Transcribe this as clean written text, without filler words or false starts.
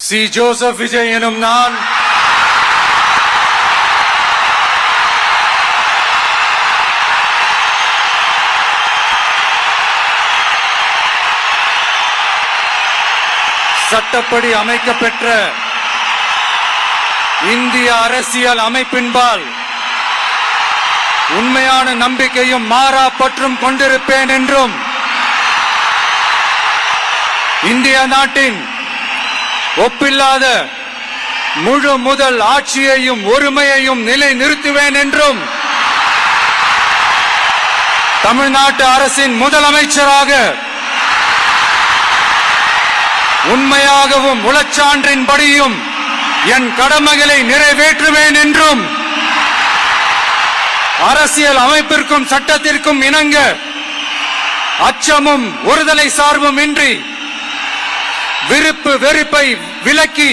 C Joseph Vijay எனும் நான் சட்டப்படி அமைக்கப்பெற்ற இந்திய அரசியல் அமைப்பின்பால் உண்மையான நம்பிக்கையும் மாறா பற்றும் கொண்டிருப்பேன் என்றும் இந்திய நாட்டின் ஒப்பில்லாத முழு முதல் ஆட்சியையும் ஒருமையையும் நிலை நிறுத்துவேன் என்றும் தமிழ்நாட்டு அரசின் முதலமைச்சராக உண்மையாகவும் உளச்சான்றின்படியும் என் கடமைகளை நிறைவேற்றுவேன் என்றும் அரசியல் அமைப்பிற்கும் சட்டத்திற்கும் இணங்க அச்சமும் ஒருதலை சார்பும் இன்றி விருப்பு வெறுப்பை விலக்கி